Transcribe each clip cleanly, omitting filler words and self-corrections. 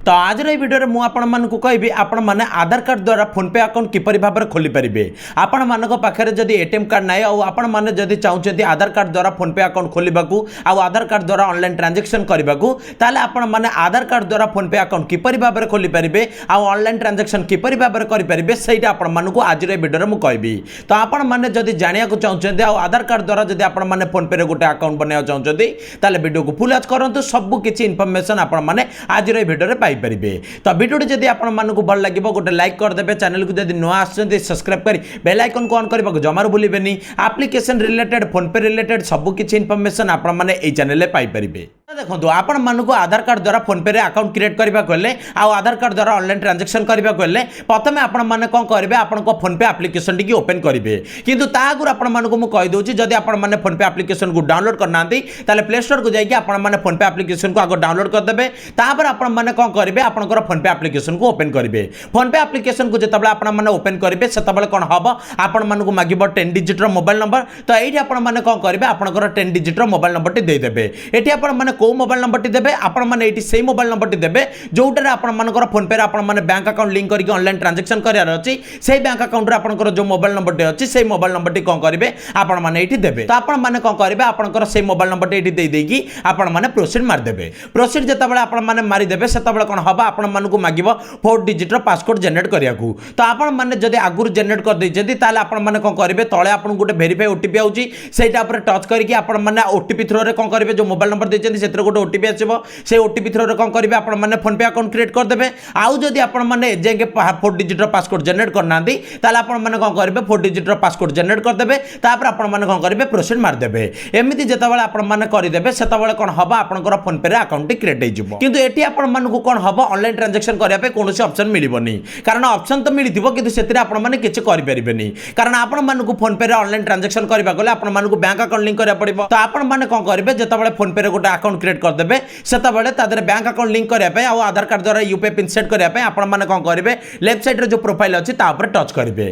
तो आज भिडियो मुझे कहबी आपण मैंने आधार कार्ड द्वारा फोनपे अकाउंट किपरि भाव में खोली पारे। आपण मान पाखे जदि एटीएम कार्ड ना आपण मैंने जदि चाहते आधार कार्ड द्वारा फोनपे अकाउंट खोलने आधार कार्ड द्वारा ऑनलाइन ट्रांजैक्शन करने को आपण मैंने आधार कार्ड द्वारा फोनपे अकाउंट किपरि भाव में खोली पारे ऑनलाइन ट्रांजैक्शन किपरि भाव में करेंगे से आज भिडियो मुझे कहबी। तो आपण मैंने जदि जाना चाहते आधार कार्ड द्वारा जदि आपण मैंने फोनपे गोटे अकाउंट बनाया चाहते भिडियो को फुल आज करूँ सब किसी इनफर्मेशन आपण मैंने आज भिडियो पाइपर। तो भिडियो जदि आपको भल लगे गोटे लाइक करदे, चैनल को जब नुआ आसते सब्सक्राइब कर बेल आइकन को ऑन करने को जमार भूलें। एप्लिकेशन रिलेटेड फोनपे रिलेटेड सब किसी इनफर्मेशन आप चैनल पाइपर। देखो आपण मानक आधार कार्ड द्वारा फोनपे अकाउंट क्रिएट करने को आधार कार्ड द्वारा ऑनलाइन ट्रांजैक्शन करने को प्रथम आपण मैंने कौन करेंगे आपण फोनपे एप्लिकेशन टी ओपन करेंगे। किंतु आगुरी आपको कहीदे जदि आपने फोनपे एप्लिकेशन को डाउनलोड करना प्ले स्टोर को जाकि आपने फोनपे एप्लिकेशन को आगे डाउनलोड करदे। तापर आपण मैंने कौन करेंगे आपंकर फोनपे एप्लिकेशन को ओपन करेंगे। फोनपे एप्लिकेशन को जिते आपने ओपन करेंगे से कौन हम आपण मानक मागिब 10 डिजिट मोबाइल नंबर। तो ये आपने कौन करेंगे आपंकर 10 डिजिट मोबाइल नंबर टी देदेवे। ये आपने कौ मोबाइल नंबर टी देबे आपण माने एटी सेही मोबाइल नंबर टी देबे जोटारे आपण मानकर फोन पे आपण माने बैंक अकाउंट लिंक करके ऑनलाइन ट्रांजैक्शन करार अछि। सेही बैंक अकाउंट रे आपनकर जो मोबाइल नंबर टी अछि सेही मोबाइल नंबर टी कोन करिवे आपण माने एटी देबे। तो आपण माने कोन करिवे आपनकर सेही मोबाइल नंबर टी एटी देई देगी आपण माने प्रोसीड मार देबे। प्रोसीड जतबेले आपण माने मारी देबे सेतबेले कोन हबा आपण मानकु मागिबो 4 डिजिट रो पासकोड जनरेट करिया को। तो आपण माने जदि आगुर जनरेट कर दैछथि ताले आपण माने कोन करिवे तळे आपण गोटे वेरीफाई ओटीपी आउची सेटा ऊपर टच करके आपण माने ओटीपी थ्रो रे कोन करिवे जो मोबाइल नंबर दैछथि सेत्र गोटे ओटीपी आसीबो से ओटीपी थ्रो रे कोन करिवे आपण माने फोनपे अकाउंट क्रिएट कर देबे। आउ जदि आपण माने जेके 4 डिजिट रो पासकोड जनरेट करनांदी ताले आपण माने कोन करिवे 4 डिजिट रो पासकोड जनरेट कर देबे। तापर आपण माने कोन करिवे प्रोसीड मार देबे। एमिति जतबेले आपण माने करि देबे सेतबेले कोन हबा आपनकर फोनपे रे अकाउंट क्रिएट हो जिवो। किंतु एटी आपण मानकु कोन हबा ऑनलाइन ट्रांजैक्शन करिया पे कोनोसी ऑप्शन मिलिबोनी कारण ऑप्शन तो मिलिथिबो किंतु सेतिरे आपण माने किछि करि परिबेनी कारण आपण मानकु फोनपे रे ऑनलाइन ट्रांजैक्शन करबा गले आपण मानकु बैंक अकाउंट लिंक करिया पड़िबो। तो आपण माने कोन करिवे जतबेले फोनपे रे गोटे अकाउंट क्रिएट कर देबे सेतबेले तादरे बैंक अकाउंट लिंक करने और आधार कार्ड द्वारा यूपीआई पिन सेट करने आपण मैंने कौन करेंगे लेफ्ट साइड जो प्रोफाइल अच्छी टच करेंगे।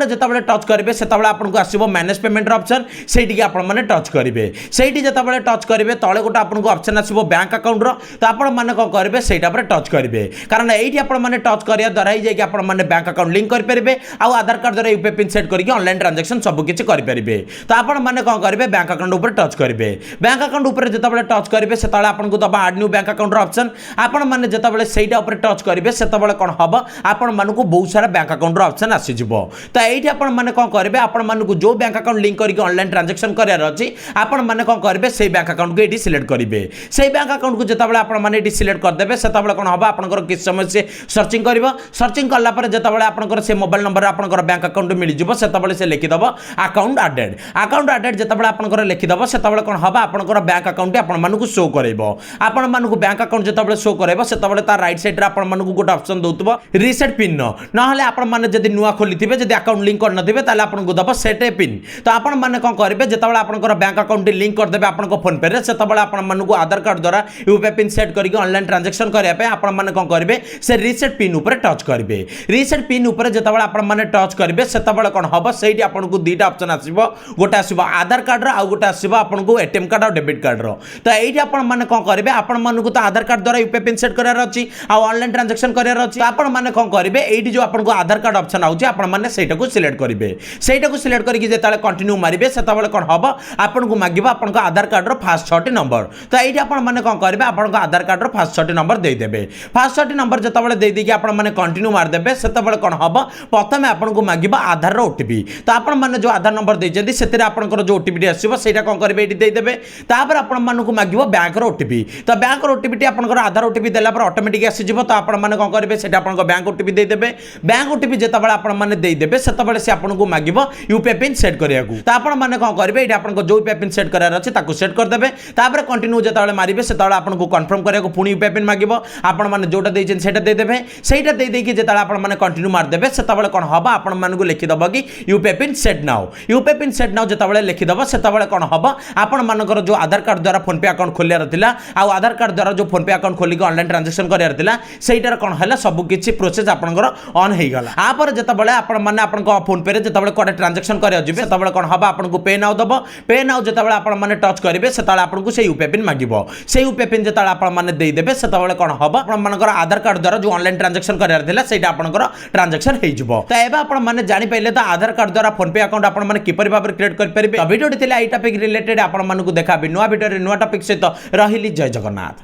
जिते टच करेंगे से आपको आसो मैनेज पेमेंट ऑप्शन से आपने टच करेंगे। से जिते टच करेंगे तले गोटे आपको ऑप्शन आसो बैंक अकाउंट तो आप कौन करेंगे से टच करेंगे कारण ये आपने टच करने द्वारा ही जाकि बैंक अकाउंट लिंक करेंगे और आधार कार्ड द्वारा यूपीआई पिन सेट करके ऑनलाइन ट्रांजैक्शन सब किसी करेंगे। तो आपने कौन करेंगे बैंक अकाउंट ऊपर टच करेंगे। बैंक अकाउंट ऊपर जिते टच करेंगे से आपको दबा आड न्यू बैंक अकाउंट ऑप्शन आपण माने जतबेले सेटा ऊपर टच करेंगे सेतबेले कोन हबो आपण मानकु बहुत सारा बैंक अकाउंट रो ऑप्शन आसी जिवो। तो एठी आपण माने कोन करेंगे आपण मानकु जो बैंक अकाउंट लिंक करके ऑनलाइन ट्रांजैक्शन करार अछि आपण माने कोन करेंगे से बैंक अकाउंट को एठी सिलेक्ट करेंगे। से बैंक अकाउंट को जतबेले आपण माने एठी सिलेक्ट कर देबे सेतबेले कोन हबो आपनकर किछ समय से सर्चिंग करिवो। सर्चिंग करला पर जतबेले आपनकर से मोबाइल नंबर आपनकर बैंक अकाउंट मिल जिवो सेतबेले से लिखि दबो अकाउंट एडेड। अकाउंट एडेड जतबेले आपनकर लिखि दबो सेतबेले कोन हबो आपनकर बैंक अकाउंट आपण मानकु शो करैबो। आपण मानकु बैंक अकाउंट जतबेले शो करैबो सेतबेले तार राइट साइड रे आपण मानकु गोटे ऑप्शन दउतबो रीसेट पिन न हले आपण माने जदि नुआ खोलिथिबे जदि अकाउंट लिंक कर नथिबे ताले आपण को दबो सेट ए पिन। तो आपण माने कोन करिवे जतबेले आपनकर बैंक अकाउंट लिंक कर देबे आपनको फोन पे रे सेतबेले आपण मानकु आधार कार्ड द्वारा यूपीआई पिन सेट करके ऑनलाइन ट्रांजैक्शन करिया पे आपण माने कोन करिवे से रीसेट पिन ऊपर टच करिवे। रीसेट पिन ऊपर जतबेले आपण माने टच करिवे सेतबेले कोन हबो सेठी आपनको दुईटा ऑप्शन आसीबो गोटे आसीबो आधार कार्ड रो आ गोटे आसीबो आपनको एटीएम कार्ड और डेबिट कार्ड रो। तो एठी आपण माने कोन करिवे आपण मानकु तो आधार कार्ड द्वारा यूपीआई पिन सेट करार अछि आ ऑनलाइन ट्रांजैक्शन करार अछि आपण माने कोन करिवे एठी जो आपनको आधार कार्ड ऑप्शन आउछि आपण माने सेटा को सिलेक्ट करिवे। सेटा को सिलेक्ट करके जेताले कंटिन्यू मारिबे सेताबेले कोन हबो आपनको मागिबो आपनको आधार कार्ड रो फर्स्ट 6 नंबर। तो एठी आपण माने कोन करिवे आपनको आधार कार्ड रो फर्स्ट 6 नंबर देई देबे। फर्स्ट 6 नंबर जेताबेले देई देकी आपण माने कंटिन्यू मार देबे सेताबेले कोन हबो प्रथमे आपनको मागिबो आधार रो ओटीपी। तो आपण माने जो आधार नंबर देइछथि सेतिरे आपनकर जो ओटीपी आसीबो सेटा कोन करिवे एठी देई देबे। तापर आपण मानकु मागिबो बैंक रो ओटीपी। तो बैंक रो ओटीपी आपनकर आधार ओटीपी देला पर ऑटोमेटिक आसी जिवो। तो आपण माने कोन करिवे सेटा आपनको बैंक ओटीपी देई देबे। बैंक ओटीपी जेताबेले आपण माने देई देबे सेताबेले से आपनको मागिबो यूपीआई पिन सेट करियाकू। तो आपण माने कोन करिवे एठी आपनको जो यूपीआई पिन सेट करार अछि ताकू सेट कर देबे। तापर कंटिन्यू जेताबेले मारिबे सेताबेले आपनको कन्फर्म करियाकू पुनी यूपीआई पिन मागिबो आपण माने जोटा देइछन सेटा देई देबे। सेटा देई देकी जेताबेले आपण माने कंटिन्यू मार देबे सेताबेले कोन हबो आपण मानकु लिखि दबो कि UPI pin set now. UPI pin set now जेताबेले लिखि दबो सेताबेले कोन हबो आपण मानकर जो आधार कार्ड द्वारा फोनपे अकाउंट खोलियार थिला आ आधार कार्ड द्वारा जो फोन पे अकाउंट खोलिक ऑनलाइन ट्रांजैक्शन करियार थिला सेटार कोन हला सब किछि प्रोसेस आपनकर ऑन हे गला आ पर जता बळे आपण माने आपनको फोन पे रे जता बळे कोडे ट्रांजैक्शन करिया जिबे तता बळे कोन हबा आपनको पे नाउ दबो पे नाउ जता बळे आपण माने टच करिवे सेता आपनको से यूपीआई पिन मागिबो से यूपीआई पिन जता आपण माने देई देबे सेता बळे कोन हबा आपण मानकर आधार कार्ड द्वारा जो ऑनलाइन ट्रांजैक्शन करियार थिला सेटा आपनकर ट्रांजैक्शन हे जिवो त एबा आपण माने जानि पहिले त आधार कार्ड द्वारा फोन पे अकाउंट आपण माने किपरि भाबरे क्रिएट कर परिबे वीडियो थिला एई टॉपिक रिलेटेड आपण मानकु देखाबी नुवा वीडियो रे नुवा टॉपिक सहित रहिली जय जगन्नाथ।